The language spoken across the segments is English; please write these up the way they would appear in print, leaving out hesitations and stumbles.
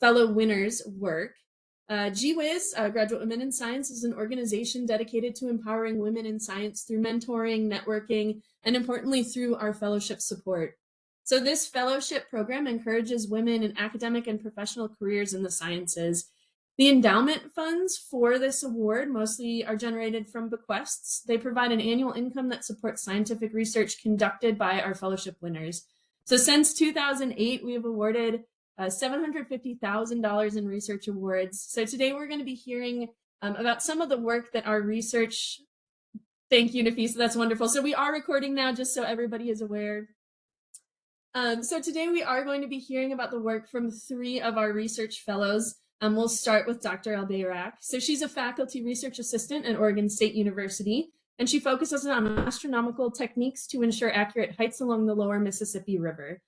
fellow winners' work. GWIS, Graduate Women in Science, is an organization dedicated to empowering women in science through mentoring, networking, and importantly, through our fellowship support. So this fellowship program encourages women in academic and professional careers in the sciences. The endowment funds for this award mostly are generated from bequests. They provide an annual income that supports scientific research conducted by our fellowship winners. So since 2008, we have awarded $750,000 in research awards. So today we're going to be hearing about some of the work that our research. Thank you, Nafisa. That's wonderful. So we are recording now, just so everybody is aware. So today we are going to be hearing about the work from 3 of our research fellows. We'll start with Dr. Albayrak. So she's a faculty research assistant at Oregon State University, and she focuses on astronomical techniques to ensure accurate heights along the lower Mississippi River.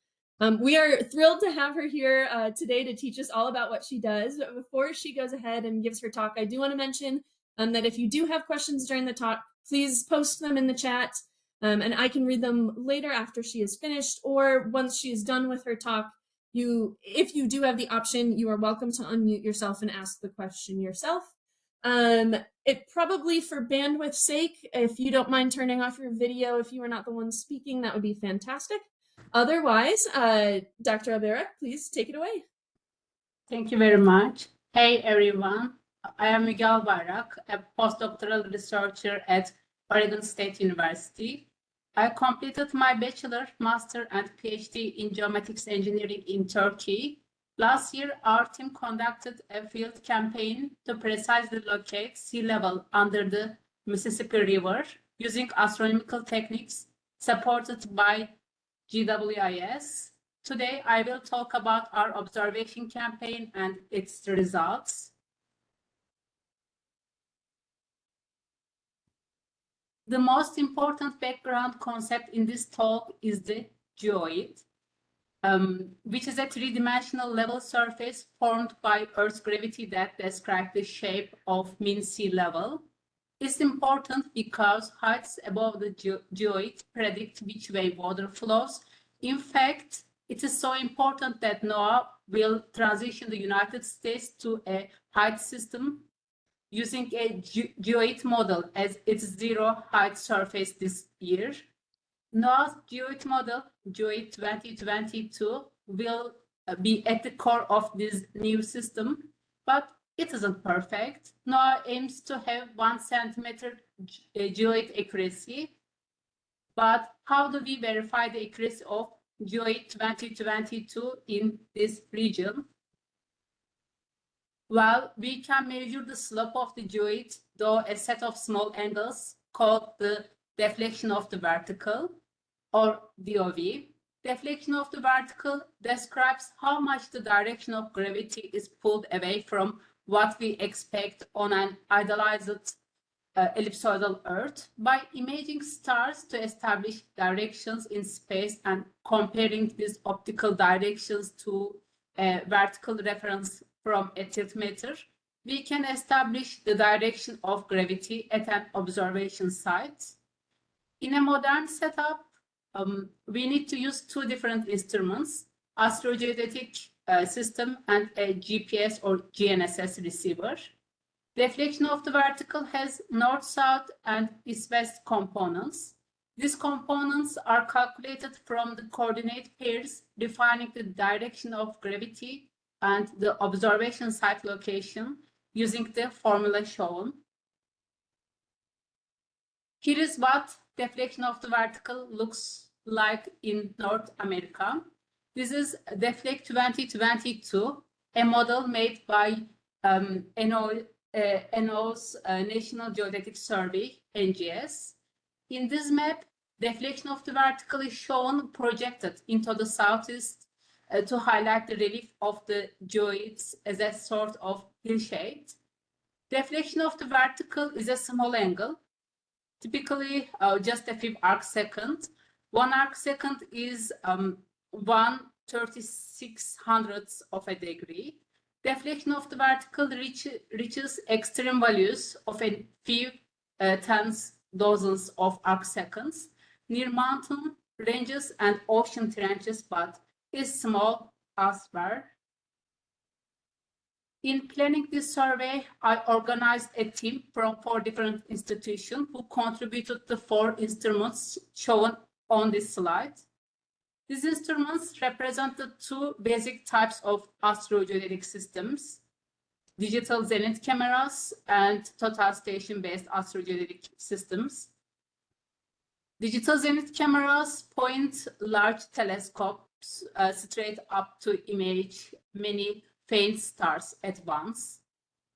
We are thrilled to have her here today to teach us all about what she does. But before she goes ahead and gives her talk, I do want to mention that if you do have questions during the talk, please post them in the chat, and I can read them later after she is finished, or once she is done with her talk. If you do have the option, you are welcome to unmute yourself and ask the question yourself. It probably, for bandwidth's sake, if you don't mind turning off your video if you are not the one speaking, that would be fantastic. Otherwise, Dr. Albayrak, please take it away. Thank you very much. Hey, everyone. I am Miguel Albayrak, a postdoctoral researcher at Oregon State University. I completed my bachelor, master, and PhD in geomatics engineering in Turkey. Last year, our team conducted a field campaign to precisely locate sea level under the Mississippi River using astronomical techniques supported by GWIS. Today, I will talk about our observation campaign and its results. The most important background concept in this talk is the geoid, which is a 3-dimensional level surface formed by Earth's gravity that describes the shape of mean sea level. It's important because heights above the geoid predict which way water flows. In fact, it is so important that NOAA will transition the United States to a height system using a geoid model as its zero height surface this year. NOAA's geoid model, GWIS 2022, will be at the core of this new system, but it isn't perfect. NOAA aims to have 1 centimeter geoid accuracy, but how do we verify the accuracy of GWIS 2022 in this region? Well, we can measure the slope of the geoid through a set of small angles called the deflection of the vertical, or DOV. Deflection of the vertical describes how much the direction of gravity is pulled away from what we expect on an idealized ellipsoidal Earth. By imaging stars to establish directions in space and comparing these optical directions to a vertical reference from a tiltmeter, we can establish the direction of gravity at an observation site. In a modern setup, we need to use 2 different instruments, astrogeodetic system and a GPS or GNSS receiver. Deflection of the vertical has north-south and east-west components. These components are calculated from the coordinate pairs defining the direction of gravity and the observation site location using the formula shown. Here is what deflection of the vertical looks like in North America. This is Deflect 2022, a model made by NOAA's National Geodetic Survey, NGS. In this map, deflection of the vertical is shown projected into the southeast to highlight the relief of the geoids as a sort of hill-shaped. Deflection of the vertical is a small angle, typically just a few arcsecond. 1 arcsecond is 1/3600th of a degree. Deflection of the vertical reaches extreme values of a few tens, dozens of arcseconds near mountain ranges and ocean trenches, but is small elsewhere. In planning this survey, I organized a team from 4 different institutions who contributed the 4 instruments shown on this slide. These instruments represent the 2 basic types of astrogeodetic systems: digital zenith cameras and total station-based astrogeodetic systems. Digital zenith cameras point large telescopes straight up to image many faint stars at once,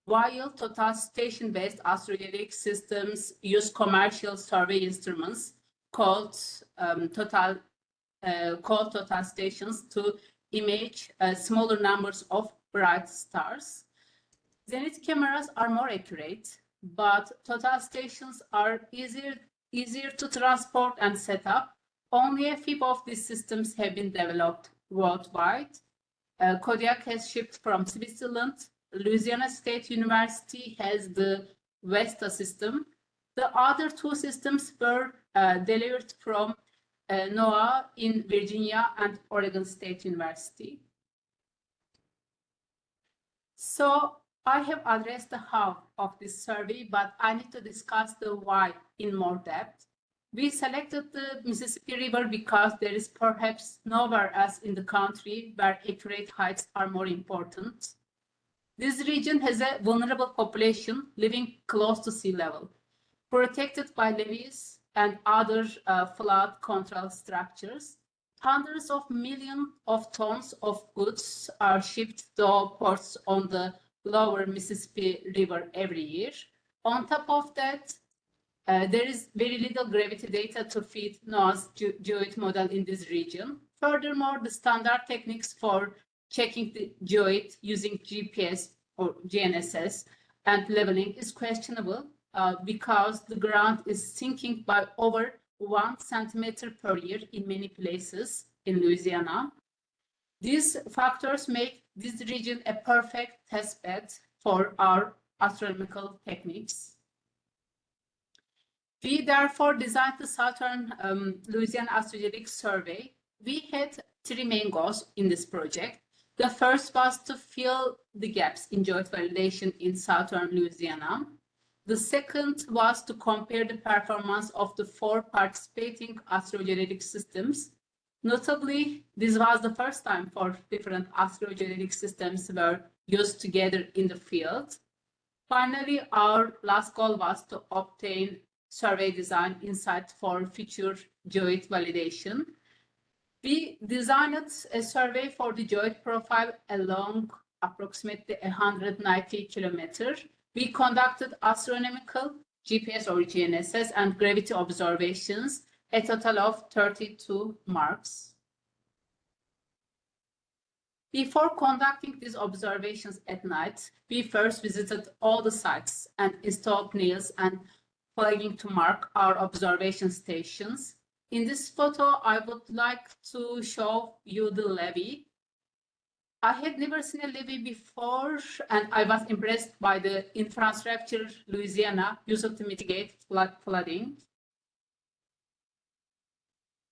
while total station-based astrogeodetic systems use commercial survey instruments called total stations to image smaller numbers of bright stars. Zenith cameras are more accurate, but total stations are easier to transport and set up. Only a few of these systems have been developed worldwide. Kodiak has shipped from Switzerland. Louisiana State University has the Vesta system. The other 2 systems were delivered from NOAA in Virginia and Oregon State University. So I have addressed the how of this survey, but I need to discuss the why in more depth. We selected the Mississippi River because there is perhaps nowhere else in the country where accurate heights are more important. This region has a vulnerable population living close to sea level, protected by levees and other flood control structures. Hundreds of millions of tons of goods are shipped to ports on the lower Mississippi River every year. On top of that, there is very little gravity data to feed NOAA's geoid model in this region. Furthermore, the standard techniques for checking the geoid using GPS or GNSS and leveling is questionable because the ground is sinking by over 1 centimeter per year in many places in Louisiana. These factors make this region a perfect test bed for our astronomical techniques. We therefore designed the Southern Louisiana Astrogeodetic Survey. We had 3 main goals in this project. The first was to fill the gaps in geoid validation in Southern Louisiana. The second was to compare the performance of the 4 participating astrogeodetic systems. Notably, this was the first time 4 different astrogeodetic systems were used together in the field. Finally, our last goal was to obtain survey design insight for future geoid validation. We designed a survey for the geoid profile along approximately 190 kilometers. We conducted astronomical, GPS or GNSS, and gravity observations, a total of 32 marks. Before conducting these observations at night, we first visited all the sites and installed nails and flagging to mark our observation stations. In this photo, I would like to show you the levee. I had never seen a levee before, and I was impressed by the infrastructure Louisiana used to mitigate flooding.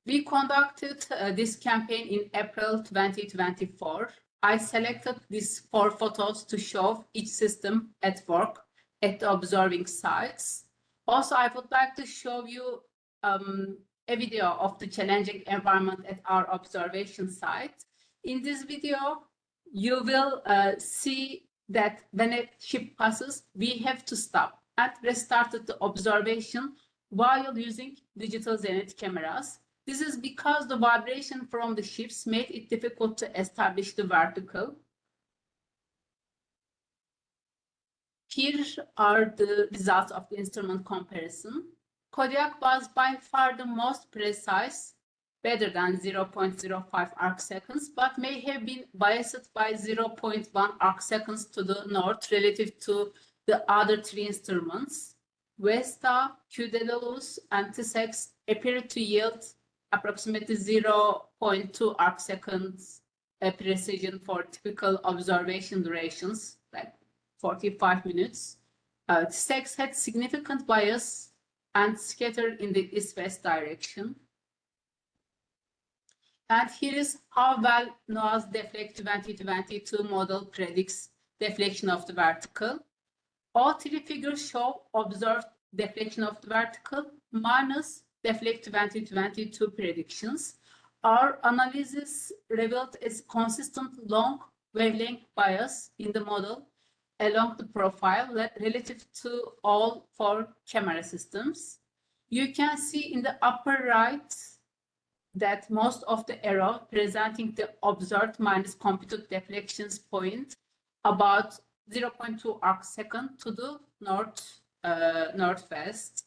We conducted this campaign in April 2024. I selected these 4 photos to show each system at work at the observing sites. Also, I would like to show you a video of the challenging environment at our observation site. In this video, you will see that when a ship passes, we have to stop and restart the observation while using digital zenith cameras. This is because the vibration from the ships made it difficult to establish the vertical. Here are the results of the instrument comparison. Kodiak was by far the most precise, better than 0.05 arc seconds, but may have been biased by 0.1 arc seconds to the north relative to the other 3 instruments. Vesta, Daedalus, and Tissex appear to yield approximately 0.2 arc seconds precision for typical observation durations, like 45 minutes. Tissex had significant bias and scattered in the east-west direction. And here is how well NOAA's Deflect 2022 model predicts deflection of the vertical. All three figures show observed deflection of the vertical minus deflect 2022 predictions. Our analysis revealed a consistent long wavelength bias in the model along the profile relative to all four camera systems. You can see in the upper right that most of the error presenting the observed minus computed deflections point about 0.2 arcsecond to the northwest.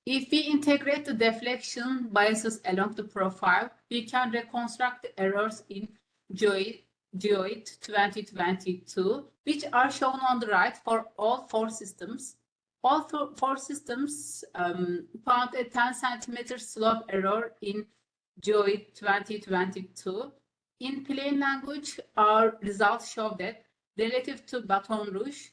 If we integrate the deflection biases along the profile, we can reconstruct the errors in GWIS 2022, which are shown on the right for all four systems. All four systems found a 10 centimeter slope error in GWIS 2022. In plain language, our results show that relative to Baton Rouge,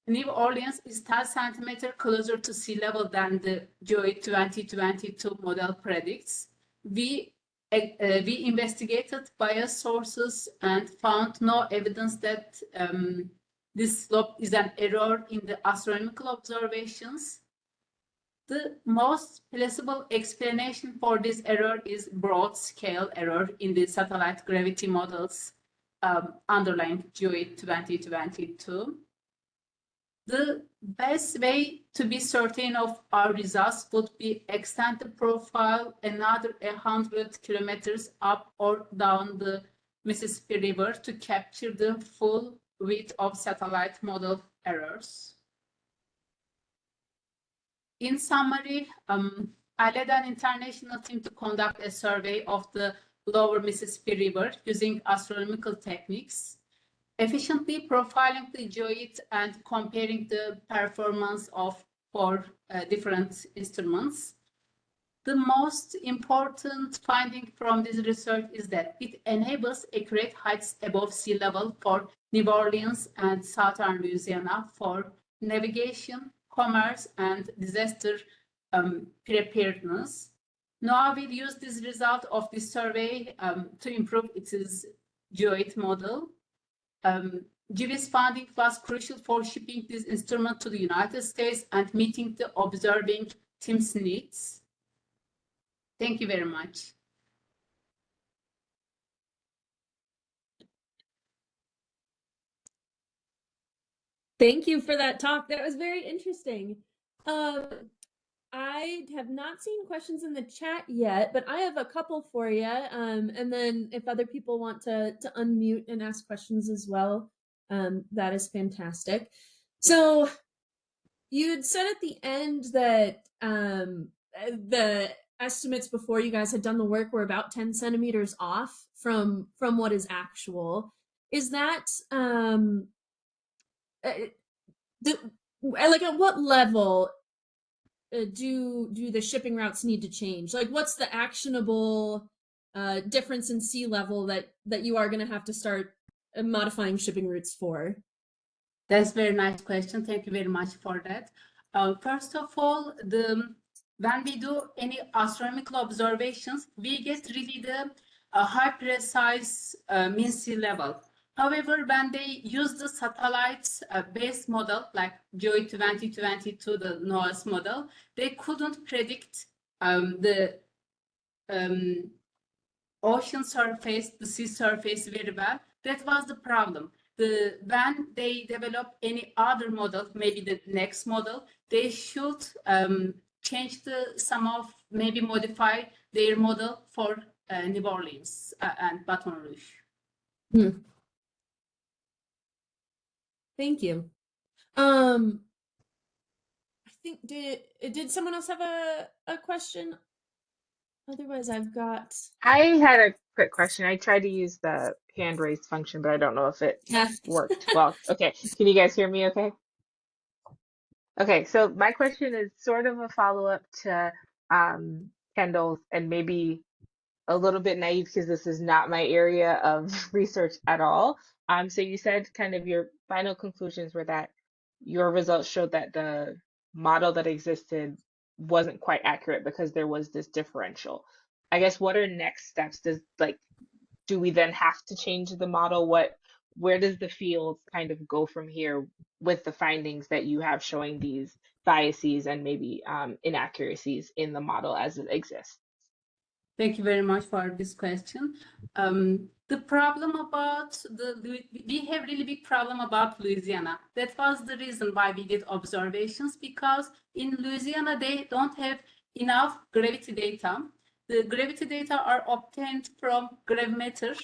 New Orleans is 10 centimeter closer to sea level than the GWIS 2022 model predicts. We investigated bias sources and found no evidence that this slope is an error in the astronomical observations. The most plausible explanation for this error is broad scale error in the satellite gravity models underlying GWIS 2022. The best way to be certain of our results would be extend the profile another 100 kilometers up or down the Mississippi River to capture the full width of satellite model errors. In summary, I led an international team to conduct a survey of the lower Mississippi River using astronomical techniques, efficiently profiling the GWIS and comparing the performance of four different instruments. The most important finding from this research is that it enables accurate heights above sea level for New Orleans and southern Louisiana for navigation, commerce, and disaster preparedness. Now we'll use this result of this survey to improve its GWIS model. GWIS funding was crucial for shipping this instrument to the United States and meeting the observing team's needs. Thank you very much. Thank you for that talk. That was very interesting. I have not seen questions in the chat yet, but I have a couple for you. And then if other people want to unmute and ask questions as well, that is fantastic. So you'd said at the end that the estimates before you guys had done the work were about 10 centimeters off from what is actual. Is that like at what level do the shipping routes need to change? Like what's the actionable difference in sea level that you are going to have to start modifying shipping routes for? That's a very nice question. Thank you very much for that. First of all, when we do any astronomical observations, we get really the high precise mean sea level. However, when they use the satellites based model like GWIS 2022, the NOAA model, they couldn't predict the ocean surface, the sea surface very well. That was the problem. When they develop any other model, maybe the next model, they should change maybe modify their model for New Orleans and Baton Rouge. Thank you. I think did someone else have a question? Otherwise, I've got. I had a quick question. I tried to use the hand raise function, but I don't know if it worked well. Okay, can you guys hear me okay? Okay, so my question is sort of a follow-up to Kendall's and maybe a little bit naive because this is not my area of research at all. So you said kind of your final conclusions were that your results showed that the model that existed wasn't quite accurate because there was this differential. I guess what are next steps? do we then have to change the model? Where does the field kind of go from here with the findings that you have showing these biases and maybe inaccuracies in the model as it exists? Thank you very much for this question. The problem about we have really big problem about Louisiana. That was the reason why we did observations, because in Louisiana, they don't have enough gravity data. The gravity data are obtained from gravimeter.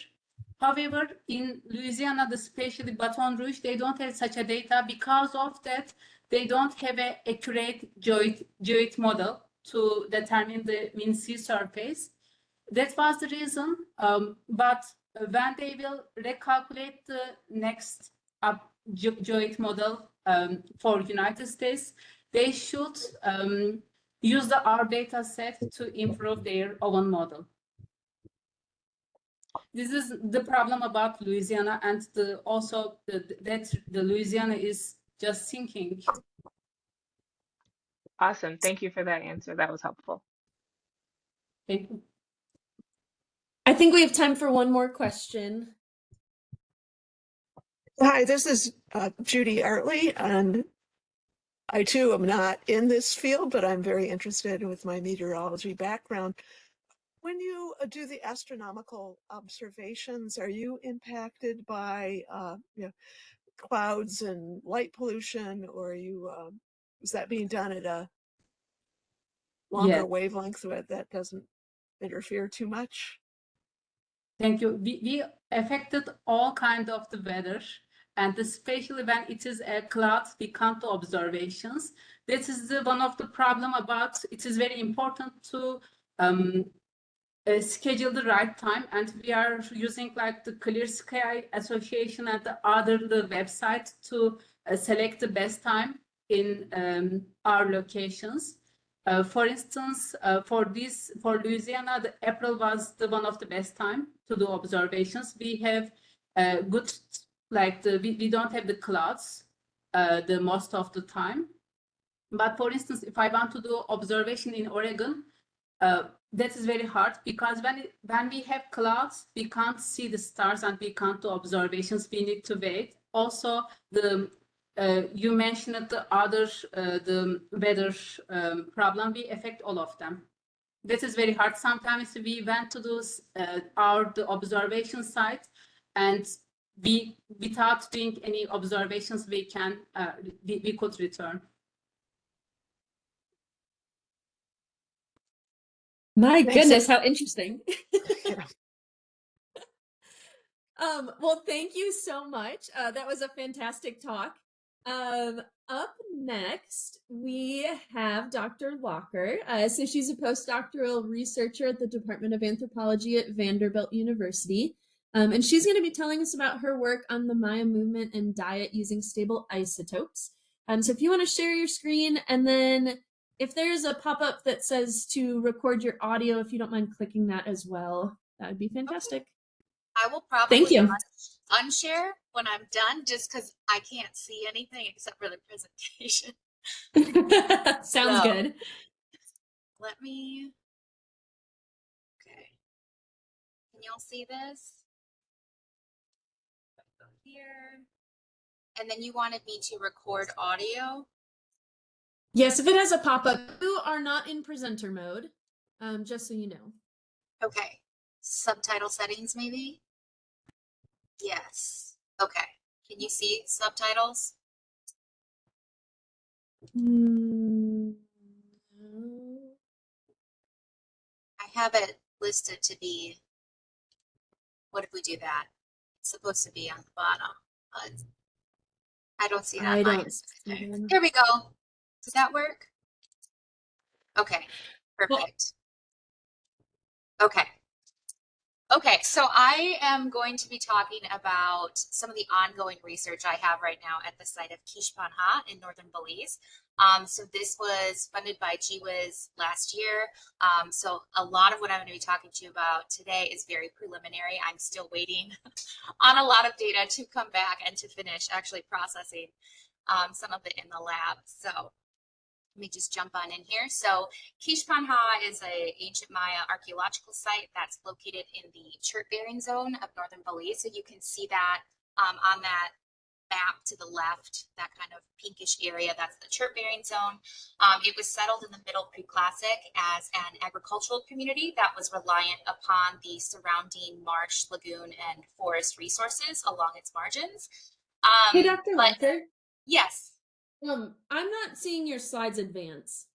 However, in Louisiana, especially Baton Rouge, they don't have such a data. Because of that, they don't have an accurate geoid model to determine the mean sea surface. That was the reason, but when they will recalculate the next geoid model for United States, they should use our data set to improve their own model. This is the problem about Louisiana, and also that the Louisiana is just sinking. Awesome. Thank you for that answer. That was helpful. Thank you. I think we have time for one more question. Hi, this is Judy Artley, and I too am not in this field, but I'm very interested with my meteorology background. When you do the astronomical observations, are you impacted by clouds and light pollution, or are you is that being done at a longer wavelength so that doesn't interfere too much? Thank you. We affected all kinds of the weather, and especially when it is a cloud, we can't do observations. This is one of the problem about it is very important to schedule the right time, and we are using like the Clear Sky Association and the other website to select the best time in our locations. For instance, for Louisiana, the April was one of the best time to do observations. We have good, like we don't have the clouds the most of the time. But for instance, if I want to do observation in Oregon, that is very hard, because when we have clouds, we can't see the stars and we can't do observations. We need to wait. Also, you mentioned the other the weather problem. We affect all of them. This is very hard. Sometimes we went to those the observation site, and without doing any observations, we could return. My goodness, how interesting. Yeah. Well, thank you so much. That was a fantastic talk. Up next, we have Dr. Walker. So she's a postdoctoral researcher at the Department of Anthropology at Vanderbilt University. And she's going to be telling us about her work on the Maya movement and diet using stable isotopes. So if you want to share your screen, and then if there's a pop-up that says to record your audio, if you don't mind clicking that as well, that would be fantastic. I will probably Thank you. unshare when I'm done, just because I can't see anything except for the presentation. Sounds good. Let me, okay. Can y'all see this? Go here. And then you wanted me to record audio? Yes, if it has a pop-up, you are not in presenter mode, just so you know. Okay. Subtitle settings, maybe? Yes. Okay. Can you see subtitles? I have it listed to be, what if we do that? It's supposed to be on the bottom. I don't see that. I don't see them. Here we go. Does that work? Okay, perfect. Okay. Okay, so I am going to be talking about some of the ongoing research I have right now at the site of Kishpanha in northern Belize. So this was funded by GWIS last year. So a lot of what I'm going to be talking to you about today is very preliminary. I'm still waiting on a lot of data to come back and to finish actually processing some of it in the lab. So let me just jump on in here. So Kishpanha is an ancient Maya archaeological site that's located in the chert-bearing zone of northern Belize. So you can see that on that map to the left, that kind of pinkish area, that's the chert-bearing zone. It was settled in the Middle Preclassic as an agricultural community that was reliant upon the surrounding marsh, lagoon, and forest resources along its margins. Hey, Dr. But Walker. yes. I'm not seeing your slides advance.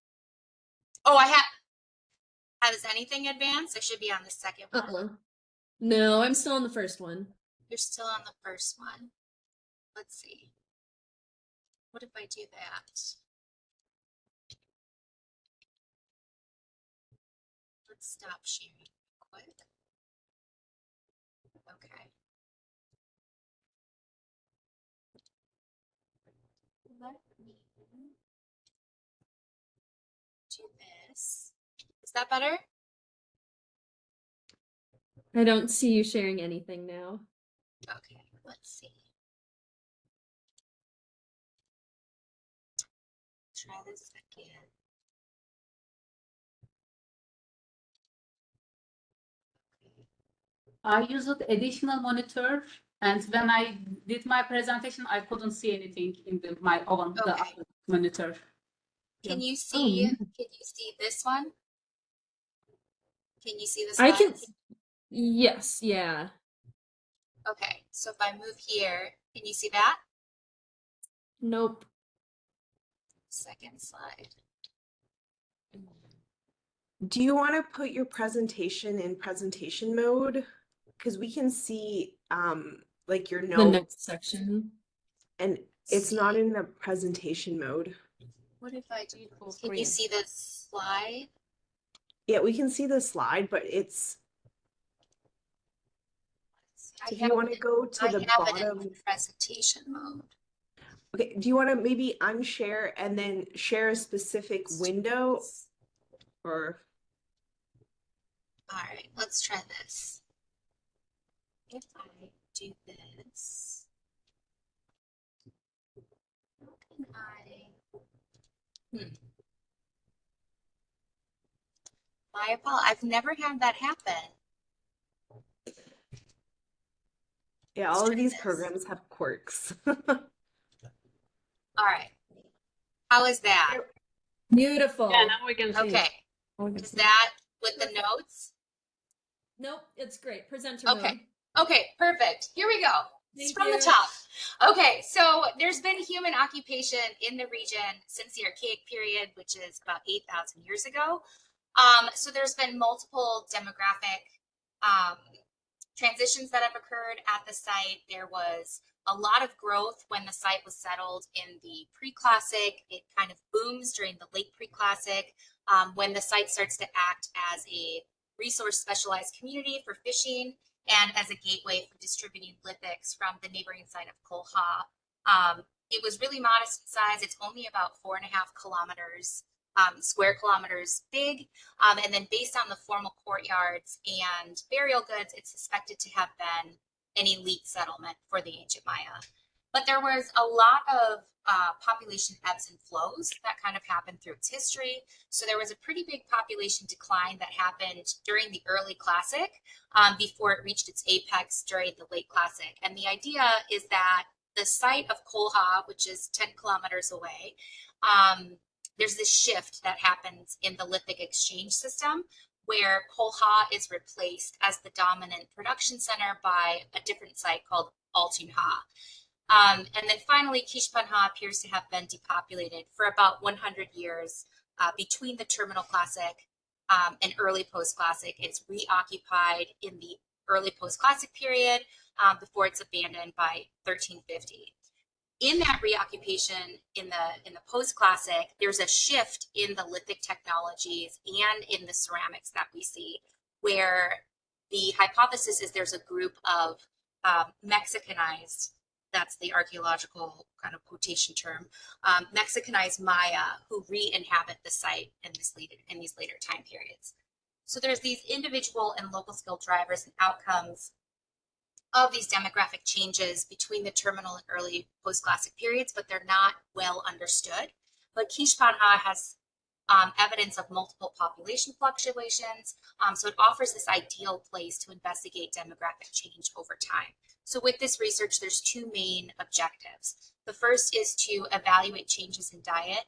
Oh, has anything advanced? I should be on the second one. No, I'm still on the first one. You're still on the first one. Let's see. What if I do that? Let's stop sharing real quick. Okay. Let me do this. Is that better? I don't see you sharing anything now. Okay, let's see. Try this again. I used additional monitor, and when I did my presentation, I couldn't see anything in my own the Okay. other monitor. Can you see? Can you see this one? Can you see the I slides? can. Yes. Yeah. Okay, so if I move here, can you see that? Nope. Second slide. Do you want to put your presentation in presentation mode? Because we can see like your The notes, next section. and it's not in the presentation mode. What if I do Full Can you screen. see the slide? Yeah, we can see the slide, but it's I if you want to go to the have it in bottom. presentation mode. Okay, do you want to maybe unshare and then share a specific window, or All right, let's try this. If I do this, how can I? My apologies. I've never had that happen. yeah, Let's all try of these this. programs have quirks. All right. How is that? Beautiful. Yeah, now we can see. Okay. Is that with the notes? Nope. It's great. Presenter Okay. mode. Okay, perfect. Here we go. It's Thank from you. the top. Okay, so there's been human occupation in the region since the Archaic period, which is about 8,000 years ago. So there's been multiple demographic transitions that have occurred at the site. There was a lot of growth when the site was settled in the pre-classic. It kind of booms during the late pre-classic when the site starts to act as a resource specialized community for fishing and as a gateway for distributing lithics from the neighboring site of Kolha. It was really modest in size. It's only about 4.5 kilometers, square kilometers big. And then based on the formal courtyards and burial goods, it's suspected to have been an elite settlement for the ancient Maya. But there was a lot of population ebbs and flows that kind of happened through its history. So there was a pretty big population decline that happened during the early Classic before it reached its apex during the late Classic. And the idea is that the site of Kolha, which is 10 kilometers away, there's this shift that happens in the lithic exchange system where Kolha is replaced as the dominant production center by a different site called Altunha. And then finally, Kishpanha appears to have been depopulated for about 100 years between the terminal classic and early post-classic. It's reoccupied in the early post-classic period before it's abandoned by 1350. In that reoccupation in the post-classic, there's a shift in the lithic technologies and in the ceramics that we see, where the hypothesis is there's a group of Mexicanized, that's the archaeological kind of quotation term, Mexicanized Maya who re-inhabit the site in these later time periods. So there's these individual and local skill drivers and outcomes of these demographic changes between the terminal and early post-classic periods, but they're not well understood. But Kishpanha has evidence of multiple population fluctuations, so it offers this ideal place to investigate demographic change over time. So with this research, there's two main objectives. The first is to evaluate changes in diet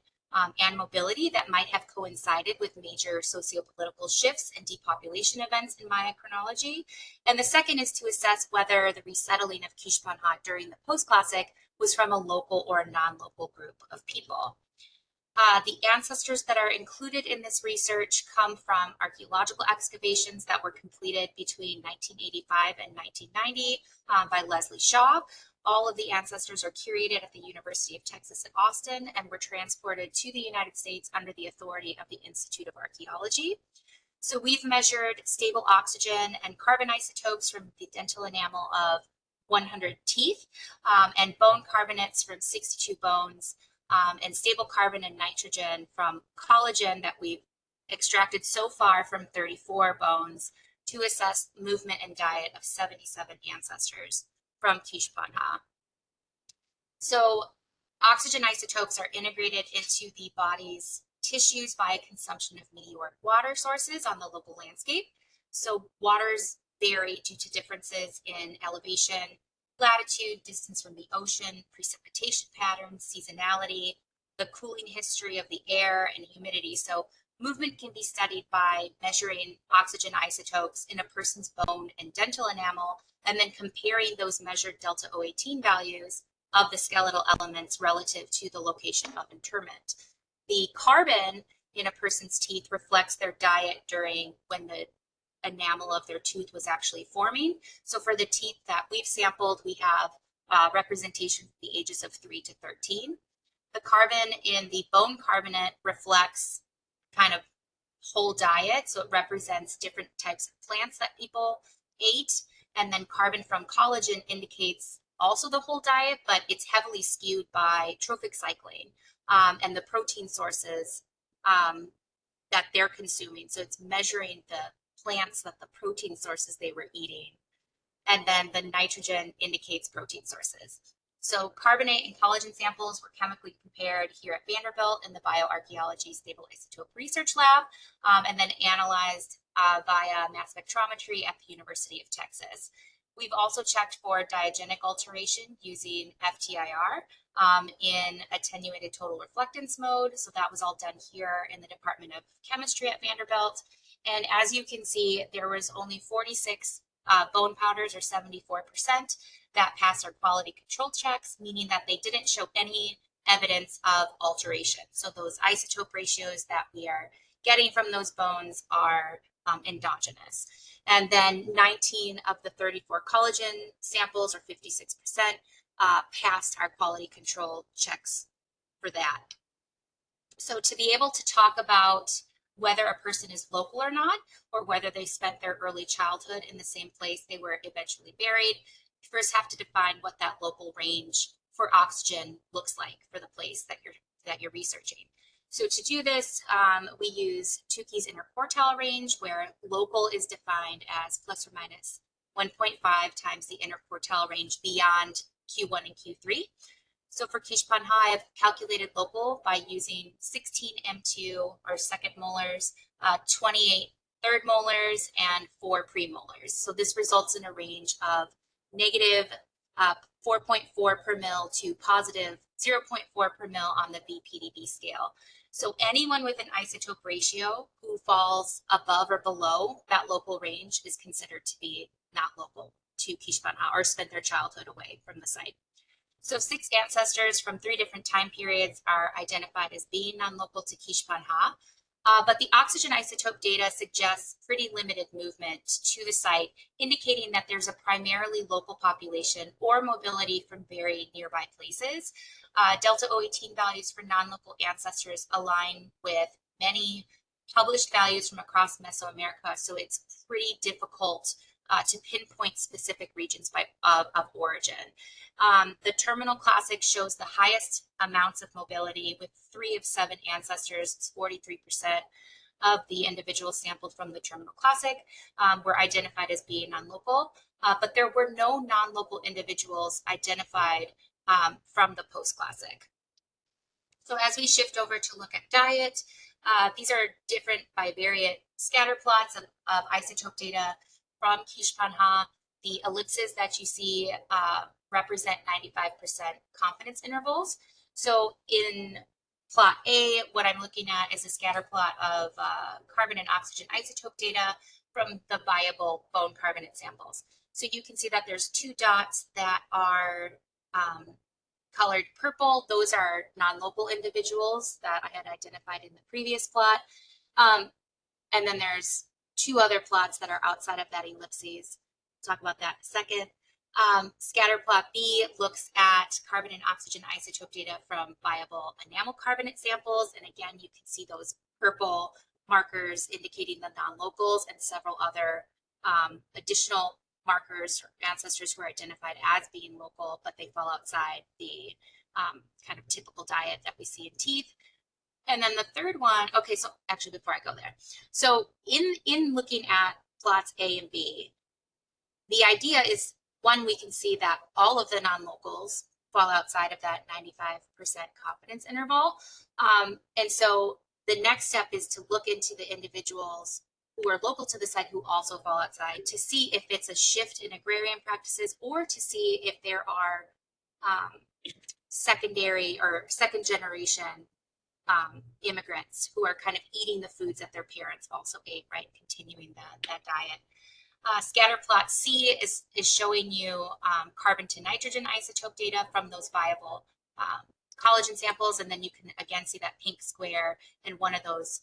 and mobility that might have coincided with major sociopolitical shifts and depopulation events in Maya chronology. And the second is to assess whether the resettling of Kishpanha during the post-classic was from a local or a non-local group of people. The ancestors that are included in this research come from archaeological excavations that were completed between 1985 and 1990 by Leslie Shaw. All of the ancestors are curated at the University of Texas at Austin and were transported to the United States under the authority of the Institute of Archaeology. So we've measured stable oxygen and carbon isotopes from the dental enamel of 100 teeth and bone carbonates from 62 bones. And stable carbon and nitrogen from collagen that we've extracted so far from 34 bones to assess movement and diet of 77 ancestors from Kishpanha. So oxygen isotopes are integrated into the body's tissues via consumption of meteoric water sources on the local landscape. So waters vary due to differences in elevation, latitude, distance from the ocean, precipitation patterns, seasonality, the cooling history of the air, and humidity. So movement can be studied by measuring oxygen isotopes in a person's bone and dental enamel, and then comparing those measured delta O18 values of the skeletal elements relative to the location of interment. The carbon in a person's teeth reflects their diet during when the enamel of their tooth was actually forming. So for the teeth that we've sampled, we have representation of the ages of 3 to 13. The carbon in the bone carbonate reflects kind of whole diet. So it represents different types of plants that people ate. And then carbon from collagen indicates also the whole diet, but it's heavily skewed by trophic cycling and the protein sources that they're consuming. So it's measuring the plants, that the protein sources they were eating. And then the nitrogen indicates protein sources. So carbonate and collagen samples were chemically compared here at Vanderbilt in the Bioarchaeology Stable Isotope Research Lab, and then analyzed via mass spectrometry at the University of Texas. We've also checked for diagenic alteration using FTIR in attenuated total reflectance mode. So that was all done here in the Department of Chemistry at Vanderbilt. And as you can see, there was only 46 bone powders, or 74%, that passed our quality control checks, meaning that they didn't show any evidence of alteration. So those isotope ratios that we are getting from those bones are endogenous. And then 19 of the 34 collagen samples, or 56%, passed our quality control checks for that. So to be able to talk about whether a person is local or not, or whether they spent their early childhood in the same place they were eventually buried, you first have to define what that local range for oxygen looks like for the place that you're researching. So to do this, we use Tukey's interquartile range, where local is defined as plus or minus 1.5 times the interquartile range beyond Q1 and Q3. So for Kishpanha, I've calculated local by using 16 M2 or second molars, 28 third molars, and 4 premolars. So this results in a range of negative 4.4 per mil to positive 0.4 per mil on the BPDB scale. So anyone with an isotope ratio who falls above or below that local range is considered to be not local to Kishpanha, or spent their childhood away from the site. So 6 ancestors from 3 different time periods are identified as being non-local to Kishpanha, but the oxygen isotope data suggests pretty limited movement to the site, indicating that there's a primarily local population or mobility from very nearby places. Delta O18 values for non-local ancestors align with many published values from across Mesoamerica, so it's pretty difficult to pinpoint specific regions of origin. The terminal classic shows the highest amounts of mobility, with 3 of 7 ancestors, 43% of the individuals sampled from the terminal classic were identified as being non-local, but there were no non-local individuals identified from the post-classic. So as we shift over to look at diet, these are different bivariate scatter plots of isotope data from Quiche-Panha. The ellipses that you see represent 95% confidence intervals. So in plot A, what I'm looking at is a scatter plot of carbon and oxygen isotope data from the viable bone carbonate samples. So you can see that there's 2 dots that are colored purple. Those are non-local individuals that I had identified in the previous plot. And then there's 2 other plots that are outside of that ellipses. We'll talk about that in a second. Scatter plot B looks at carbon and oxygen isotope data from viable enamel carbonate samples. And again, you can see those purple markers indicating the non-locals and several other additional markers or ancestors who are identified as being local, but they fall outside the kind of typical diet that we see in teeth. And then the third one, okay, so actually before I go there, so in looking at plots A and B, the idea is, one, we can see that all of the non-locals fall outside of that 95% confidence interval. And so the next step is to look into the individuals who are local to the site who also fall outside to see if it's a shift in agrarian practices or to see if there are secondary or second generation immigrants who are kind of eating the foods that their parents also ate, right? Continuing that diet. Scatter plot C is showing you carbon to nitrogen isotope data from those viable collagen samples. And then you can again see that pink square and one of those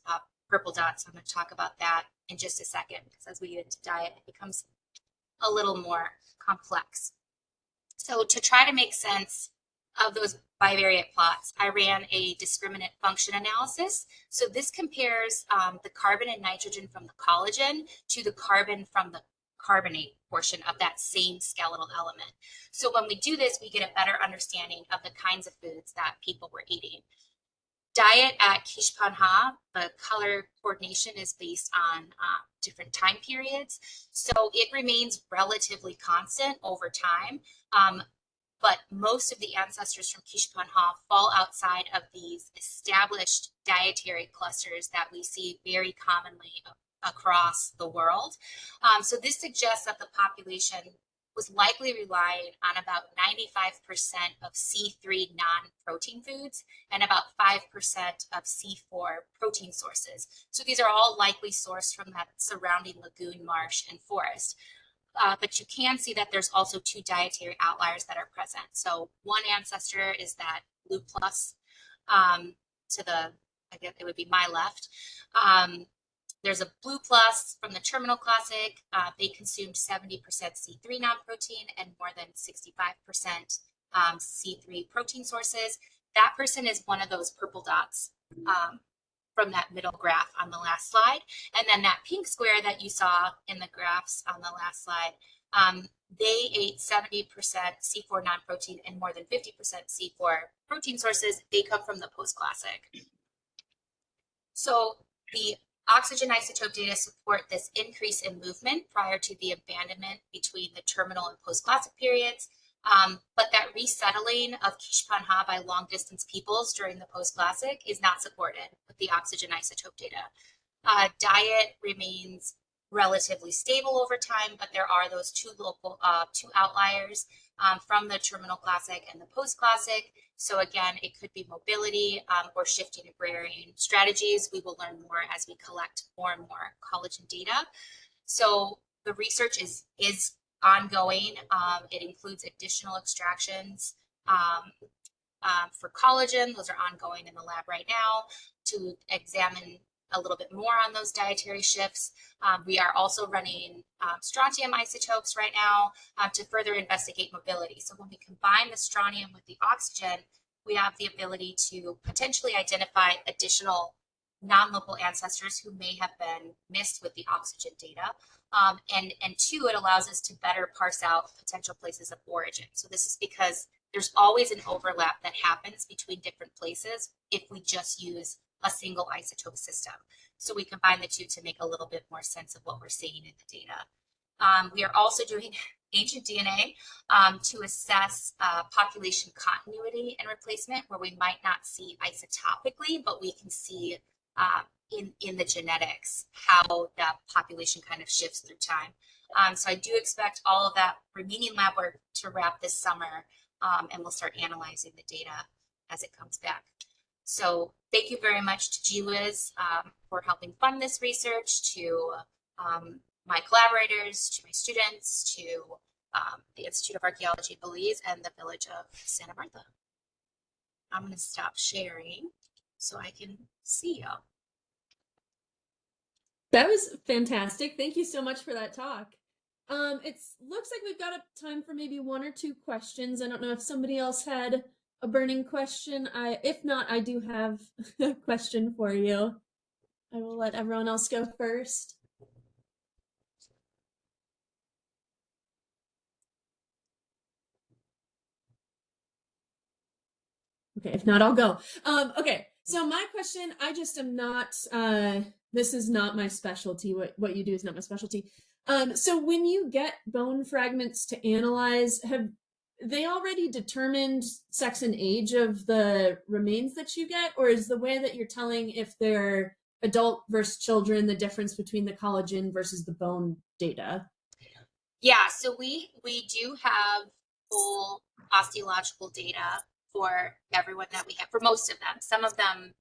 purple dots. So I'm going to talk about that in just a second, because as we get into diet, it becomes a little more complex. So to try to make sense of those bivariate plots, I ran a discriminant function analysis. So this compares the carbon and nitrogen from the collagen to the carbon from the carbonate portion of that same skeletal element. So when we do this, we get a better understanding of the kinds of foods that people were eating. Diet at Quiche-Panha, the color coordination is based on different time periods. So it remains relatively constant over time. But most of the ancestors from Quiche-Panha fall outside of these established dietary clusters that we see very commonly across the world. So this suggests that the population was likely relying on about 95% of C3 non-protein foods and about 5% of C4 protein sources. So these are all likely sourced from that surrounding lagoon, marsh, and forest. But you can see that there's also 2 dietary outliers that are present. So one ancestor is that blue plus to the, I guess it would be my left. There's a blue plus from the terminal classic. They consumed 70% C3 non-protein and more than 65% C3 protein sources. That person is one of those purple dots from that middle graph on the last slide. And then that pink square that you saw in the graphs on the last slide, they ate 70% C4 non-protein and more than 50% C4 protein sources. They come from the post-classic. So the oxygen isotope data support this increase in movement prior to the abandonment between the terminal and post-classic periods. But that resettling of Quiche-Panha by long-distance peoples during the post-classic is not supported with the oxygen isotope data. Diet remains relatively stable over time, but there are those 2 outliers from the terminal classic and the post-classic. So again, it could be mobility or shifting agrarian strategies. We will learn more as we collect more and more collagen data. So the research is ongoing. It includes additional extractions for collagen. Those are ongoing in the lab right now to examine a little bit more on those dietary shifts. We are also running strontium isotopes right now to further investigate mobility. So when we combine the strontium with the oxygen, we have the ability to potentially identify additional non-local ancestors who may have been missed with the oxygen data. And 2, it allows us to better parse out potential places of origin. So this is because there's always an overlap that happens between different places if we just use a single isotope system. So we combine the 2 to make a little bit more sense of what we're seeing in the data. We are also doing ancient DNA to assess population continuity and replacement, where we might not see isotopically, but we can see in the genetics how that population kind of shifts through time. So I do expect all of that remaining lab work to wrap this summer, and we'll start analyzing the data as it comes back. So thank you very much to GWIS for helping fund this research, to my collaborators, to my students, to the Institute of Archaeology Belize, and the village of Santa Martha. I'm going to stop sharing so I can see you. That was fantastic. Thank you so much for that talk. It looks like we've got time for maybe one or two questions. I don't know if somebody else had a burning question. If not, I do have a question for you. I will let everyone else go first. Okay, if not, I'll go. Okay, so my question, I just am not, this is not my specialty. What you do is not my specialty. So when you get bone fragments to analyze, have they already determined sex and age of the remains that you get? Or is the way that you're telling if they're adult versus children, the difference between the collagen versus the bone data? Yeah, so we do have full osteological data for everyone that we have, for most of them. Some of them,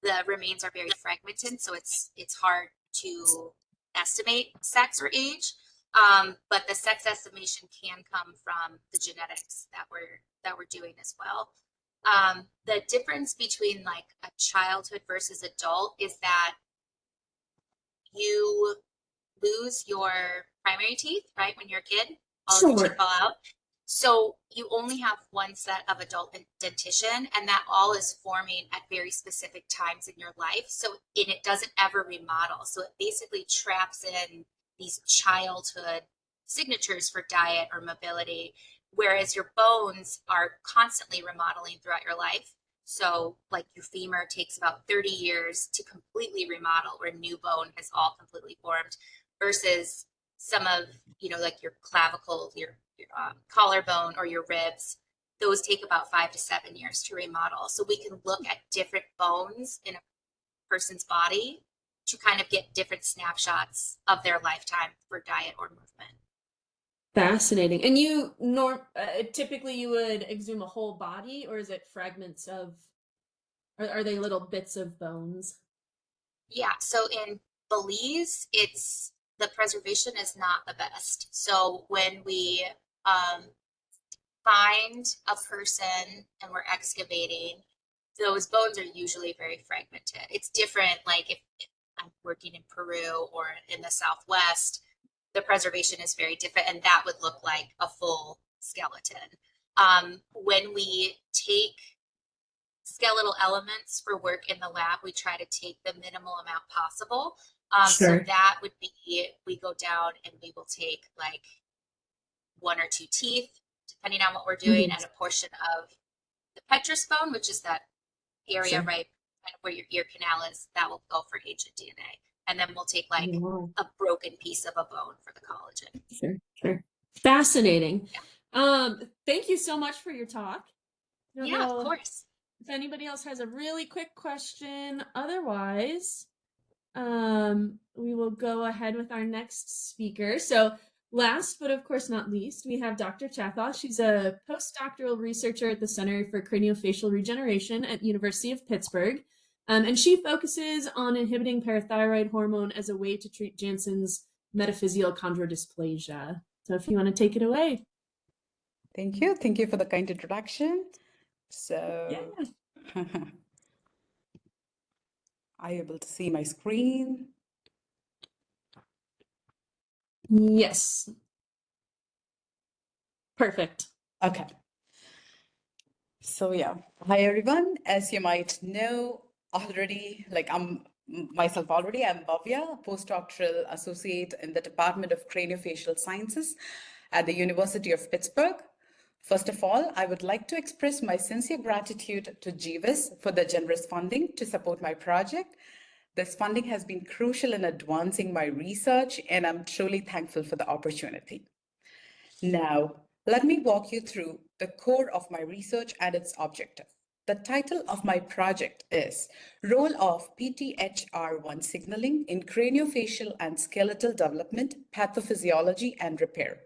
the remains are very fragmented, so it's hard to estimate sex or age. But the sex estimation can come from the genetics that we're doing as well. The difference between like a childhood versus adult is that you lose your primary teeth, right? When you're a kid, all of your teeth fall out. So you only have one set of adult dentition, and that all is forming at very specific times in your life. So it doesn't ever remodel. So it basically traps in these childhood signatures for diet or mobility, whereas your bones are constantly remodeling throughout your life. So like your femur takes about 30 years to completely remodel, where new bone has all completely formed, versus some of, like your clavicle, your collarbone, or your ribs, those take about 5 to 7 years to remodel. So we can look at different bones in a person's body to kind of get different snapshots of their lifetime for diet or movement. Fascinating. And you typically you would exhume a whole body, or is it fragments of, are they little bits of bones? Yeah, so in Belize, the preservation is not the best. So when we find a person and we're excavating, those bones are usually very fragmented. It's different, like if I'm working in Peru or in the Southwest, the preservation is very different, and that would look like a full skeleton. When we take skeletal elements for work in the lab, we try to take the minimal amount possible. So that would be, we go down and we will take like 1 or 2 teeth, depending on what we're doing, and a portion of the petrous bone, which is that area right kind of where your ear canal is, that will go for ancient DNA. And then we'll take like a broken piece of a bone for the collagen. Sure. Fascinating. Yeah. Thank you so much for your talk. Yeah, of course. If anybody else has a really quick question, otherwise, we will go ahead with our next speaker. So last, but of course not least, we have Dr. Chathoff. She's a postdoctoral researcher at the Center for Craniofacial Regeneration at University of Pittsburgh. And she focuses on inhibiting parathyroid hormone as a way to treat Jansen's metaphyseal chondrodysplasia. So if you want to take it away. Thank you. Thank you for the kind introduction. So, are you able to see my screen? Yes. Perfect. Okay. So yeah, hi everyone. As you might know already, I'm Bhavya, postdoctoral associate in the Department of Craniofacial Sciences at the University of Pittsburgh. First of all, I would like to express my sincere gratitude to GWIS for the generous funding to support my project. This funding has been crucial in advancing my research, and I'm truly thankful for the opportunity. Now, let me walk you through the core of my research and its objective. The title of my project is Role of PTHR1 Signaling in Craniofacial and Skeletal Development, Pathophysiology and Repair.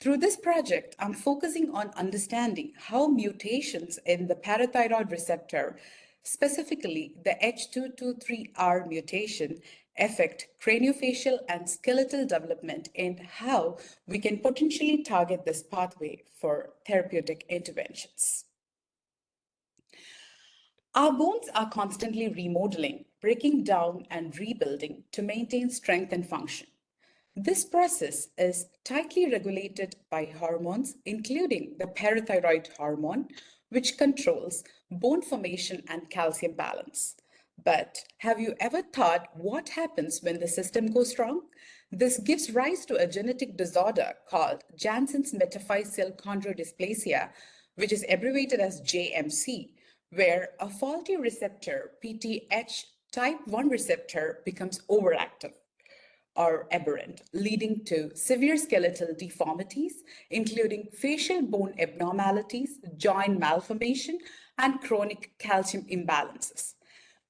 Through this project, I'm focusing on understanding how mutations in the parathyroid receptor, specifically the H223R mutation, affect craniofacial and skeletal development and how we can potentially target this pathway for therapeutic interventions. Our bones are constantly remodeling, breaking down, and rebuilding to maintain strength and function. This process is tightly regulated by hormones, including the parathyroid hormone, which controls bone formation and calcium balance. But have you ever thought what happens when the system goes wrong? This gives rise to a genetic disorder called Jansen's metaphyseal chondrodysplasia, which is abbreviated as JMC, where a faulty receptor, PTH type 1 receptor, becomes overactive or aberrant, leading to severe skeletal deformities, including facial bone abnormalities, joint malformation, and chronic calcium imbalances.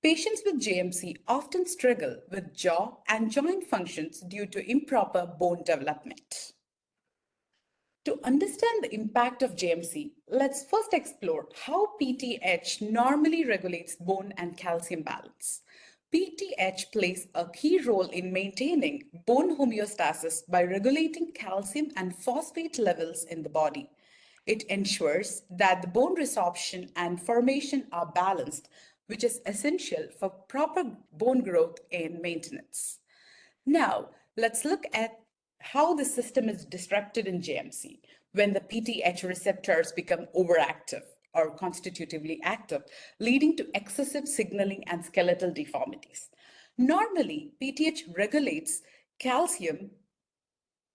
Patients with JMC often struggle with jaw and joint functions due to improper bone development. To understand the impact of JMC, let's first explore how PTH normally regulates bone and calcium balance. PTH plays a key role in maintaining bone homeostasis by regulating calcium and phosphate levels in the body. It ensures that the bone resorption and formation are balanced, which is essential for proper bone growth and maintenance. Now, let's look at how the system is disrupted in JMC when the PTH receptors become overactive or constitutively active, leading to excessive signaling and skeletal deformities. Normally, PTH regulates calcium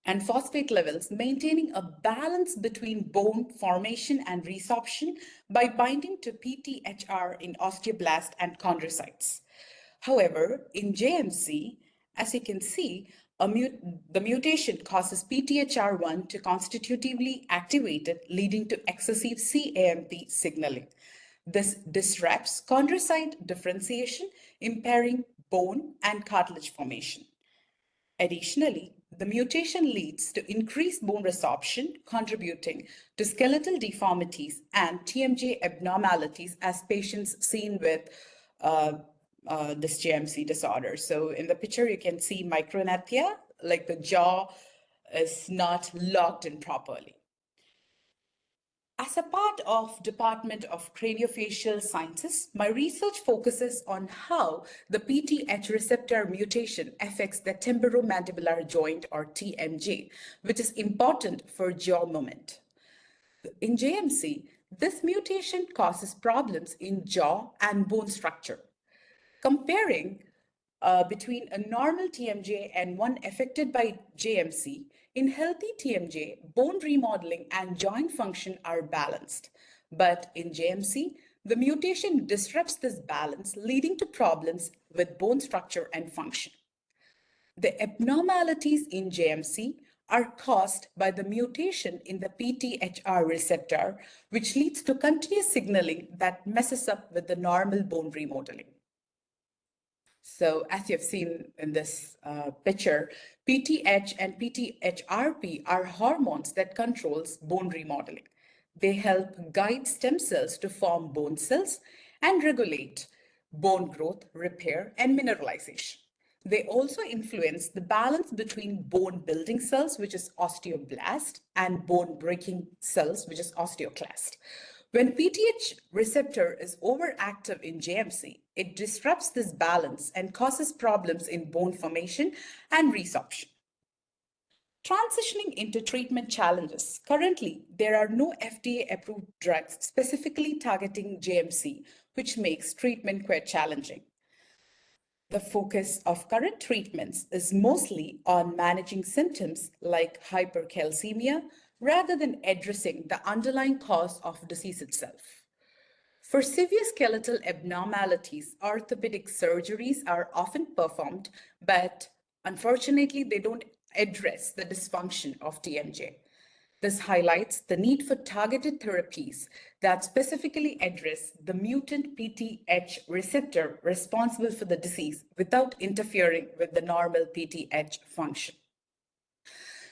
and phosphate levels, maintaining a balance between bone formation and resorption by binding to PTHR in osteoblasts and chondrocytes. However, in JMC, as you can see, the mutation causes PTHR1 to constitutively activate it, leading to excessive CAMP signaling. This disrupts chondrocyte differentiation, impairing bone and cartilage formation. Additionally, the mutation leads to increased bone resorption, contributing to skeletal deformities and TMJ abnormalities as patients seen with this JMC disorder. So in the picture, you can see micronathia, like the jaw is not locked in properly. As a part of Department of Craniofacial Sciences, my research focuses on how the PTH receptor mutation affects the temporomandibular joint or TMJ, which is important for jaw movement. In JMC, this mutation causes problems in jaw and bone structure. Comparing between a normal TMJ and one affected by JMC, in healthy TMJ, bone remodeling and joint function are balanced. But in JMC, the mutation disrupts this balance, leading to problems with bone structure and function. The abnormalities in JMC are caused by the mutation in the PTHR receptor, which leads to continuous signaling that messes up with the normal bone remodeling. So as you've seen in this picture, PTH and PTHRP are hormones that controls bone remodeling. They help guide stem cells to form bone cells and regulate bone growth, repair, and mineralization. They also influence the balance between bone building cells, which is osteoblast, and bone breaking cells, which is osteoclast. When PTH receptor is overactive in JMC, it disrupts this balance and causes problems in bone formation and resorption. Transitioning into treatment challenges. Currently, there are no FDA-approved drugs specifically targeting JMC, which makes treatment quite challenging. The focus of current treatments is mostly on managing symptoms like hypercalcemia rather than addressing the underlying cause of disease itself. For severe skeletal abnormalities, orthopedic surgeries are often performed, but unfortunately, they don't address the dysfunction of TMJ. This highlights the need for targeted therapies that specifically address the mutant PTH receptor responsible for the disease without interfering with the normal PTH function.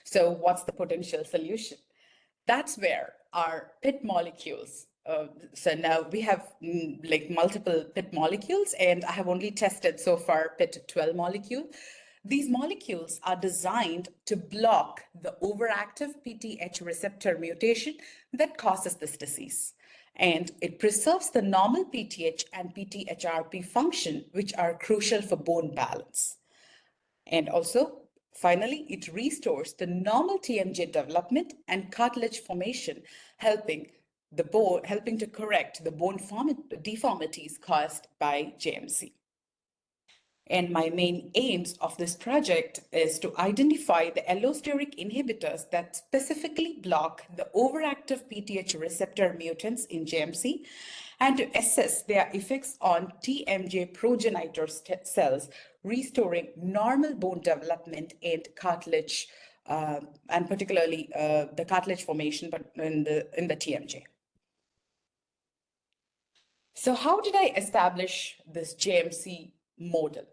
So what's the potential solution? That's where our PIT molecules, so now we have like multiple PIT molecules, and I have only tested so far PIT-12 molecule. These molecules are designed to block the overactive PTH receptor mutation that causes this disease. And it preserves the normal PTH and PTHRP function, which are crucial for bone balance. And also, finally, it restores the normal TMJ development and cartilage formation, helping to correct the bone deformities caused by JMC. And my main aims of this project is to identify the allosteric inhibitors that specifically block the overactive PTH receptor mutants in JMC and to assess their effects on TMJ progenitor cells, restoring normal bone development and cartilage, and particularly the cartilage formation but in the TMJ. So how did I establish this JMC model?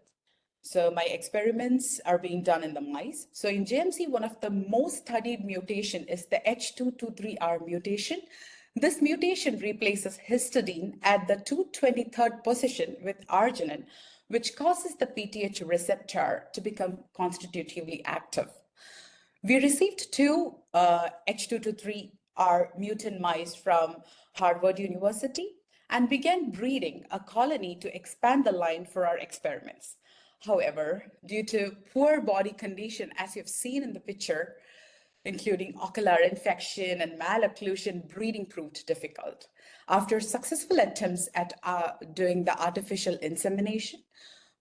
So my experiments are being done in the mice. So in JMC, one of the most studied mutation is the H223R mutation. This mutation replaces histidine at the 223rd position with arginine, which causes the PTH receptor to become constitutively active. We received two H223R mutant mice from Harvard University and began breeding a colony to expand the line for our experiments. However, due to poor body condition, as you've seen in the picture, including ocular infection and malocclusion, breeding proved difficult. After successful attempts at doing the artificial insemination,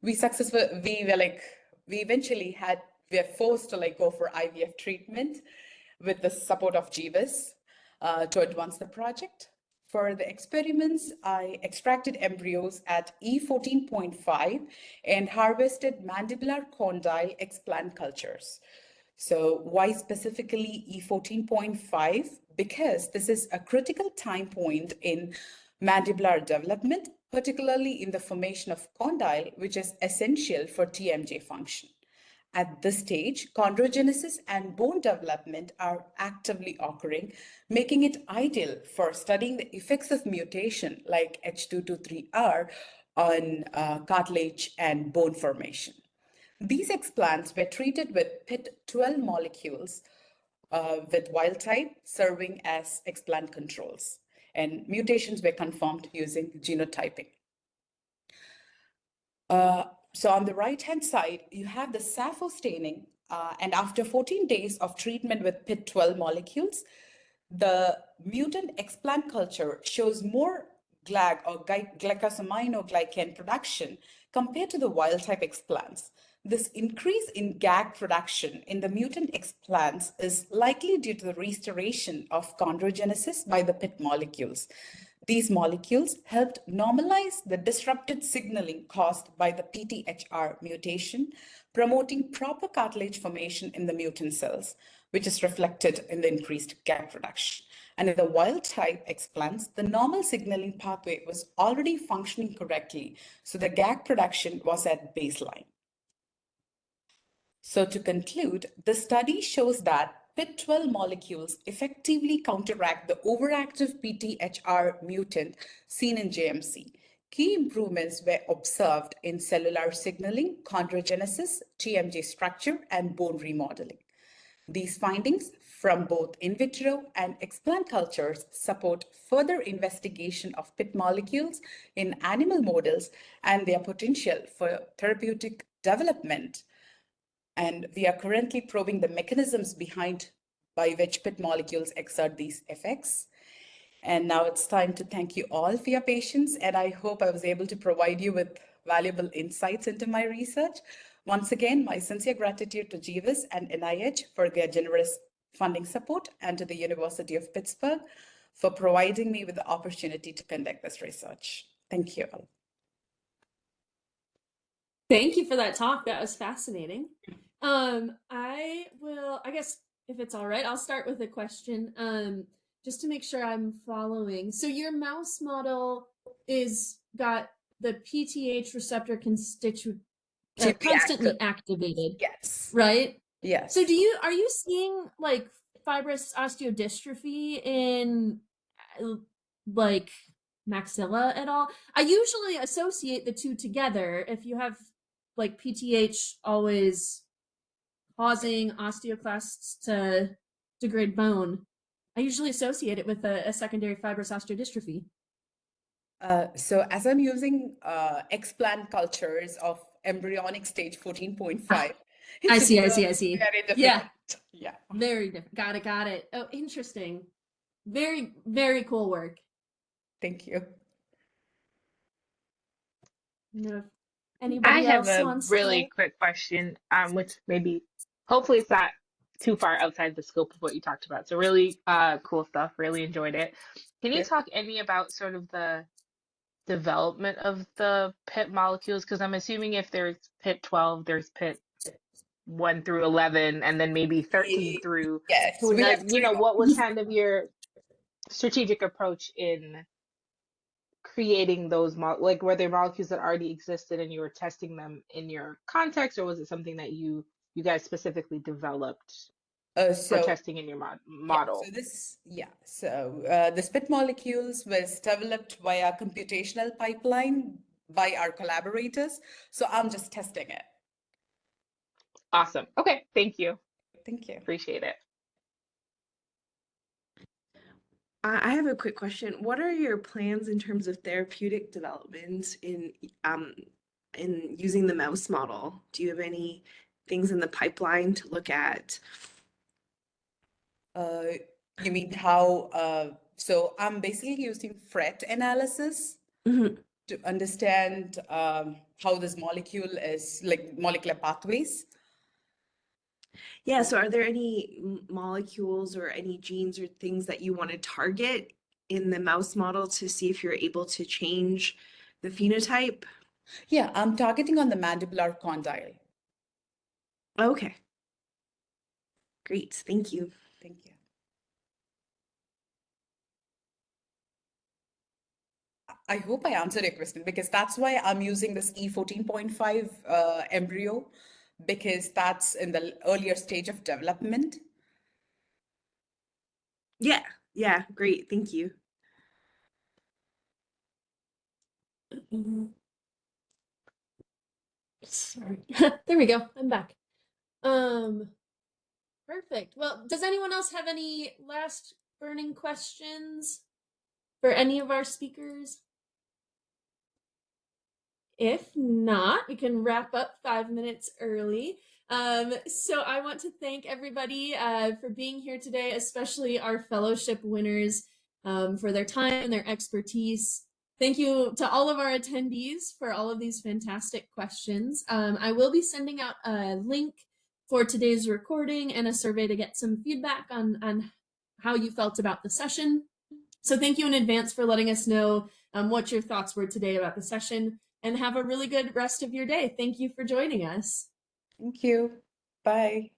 we eventually we are forced to go for IVF treatment with the support of GWIS to advance the project. For the experiments, I extracted embryos at E14.5 and harvested mandibular condyle explant cultures. So why specifically E14.5? Because this is a critical time point in mandibular development, particularly in the formation of condyle, which is essential for TMJ function. At this stage, chondrogenesis and bone development are actively occurring, making it ideal for studying the effects of mutation like H223R on cartilage and bone formation. These explants were treated with PIT-12 molecules with wild type serving as explant controls, and mutations were confirmed using genotyping. So on the right-hand side, you have the SAPHO staining, and after 14 days of treatment with PIT-12 molecules, the mutant explant culture shows more GLAG or glycosaminoglycan production compared to the wild-type explants. This increase in GAG production in the mutant explants is likely due to the restoration of chondrogenesis by the PIT molecules. These molecules helped normalize the disrupted signaling caused by the PTHR mutation, promoting proper cartilage formation in the mutant cells, which is reflected in the increased GAG production. And in the wild-type explants, the normal signaling pathway was already functioning correctly, so the GAG production was at baseline. So to conclude, the study shows that PIT-12 molecules effectively counteract the overactive PTHR mutant seen in JMC. Key improvements were observed in cellular signaling, chondrogenesis, TMJ structure, and bone remodeling. These findings from both in vitro and explant cultures support further investigation of PIT molecules in animal models and their potential for therapeutic development. And we are currently probing the mechanisms by which PIT molecules exert these effects. And now it's time to thank you all for your patience, and I hope I was able to provide you with valuable insights into my research. Once again, my sincere gratitude to GWIS and NIH for their generous funding support, and to the University of Pittsburgh for providing me with the opportunity to conduct this research. Thank you all. Thank you for that talk. That was fascinating. I guess if it's all right, I'll start with a question, just to make sure I'm following. So your mouse model is got the PTH receptor To be constantly active. activated, Yes. right? Yes. So are you seeing like fibrous osteodystrophy in like maxilla at all? I usually associate the two together. If you have like PTH always causing osteoclasts to degrade bone, I usually associate it with a secondary fibrous osteodystrophy. So as I'm using explant cultures of embryonic stage 14.5, I see. very difficult. Yeah. Yeah. Very different. Got it. Oh, interesting. Very, very cool work. Thank you. No, I anybody have else a wants really to? quick question, which maybe, hopefully it's not too far outside the scope of what you talked about. So really cool stuff. Really enjoyed it. Can you Yeah. talk any about sort of the development of the PIP molecules? Because I'm assuming if there's PIP 12, there's PIP 1 through 11, and then maybe 13 through Yes, who we knows, have you know, three what was kind of your strategic approach in creating those like were there molecules that already existed and you were testing them in your context, or was it something that you guys specifically developed for So testing in your model? the SPIT molecules was developed via computational pipeline by our collaborators. So I'm just testing it. Awesome. Okay, thank you. Thank you. Appreciate it. I have a quick question. What are your plans in terms of therapeutic development in using the mouse model? Do you have any things in the pipeline to look at? You mean how? So I'm basically using FRET analysis Mhm. to understand how this molecule is like molecular pathways. Yeah, so are there any molecules or any genes or things that you want to target in the mouse model to see if you're able to change the phenotype? Yeah, I'm targeting on the mandibular condyle. Okay. Great, thank you. Thank you. I hope I answered your question because that's why I'm using this E14.5 embryo, because that's in the earlier stage of development. Yeah, great, thank you. Sorry. There we go. I'm back. Perfect. Well, does anyone else have any last burning questions for any of our speakers? If not, we can wrap up 5 minutes early. So I want to thank everybody for being here today, especially our fellowship winners for their time and their expertise. Thank you to all of our attendees for all of these fantastic questions. I will be sending out a link for today's recording and a survey to get some feedback on how you felt about the session. So thank you in advance for letting us know what your thoughts were today about the session, and have a really good rest of your day. Thank you for joining us. Thank you. Bye.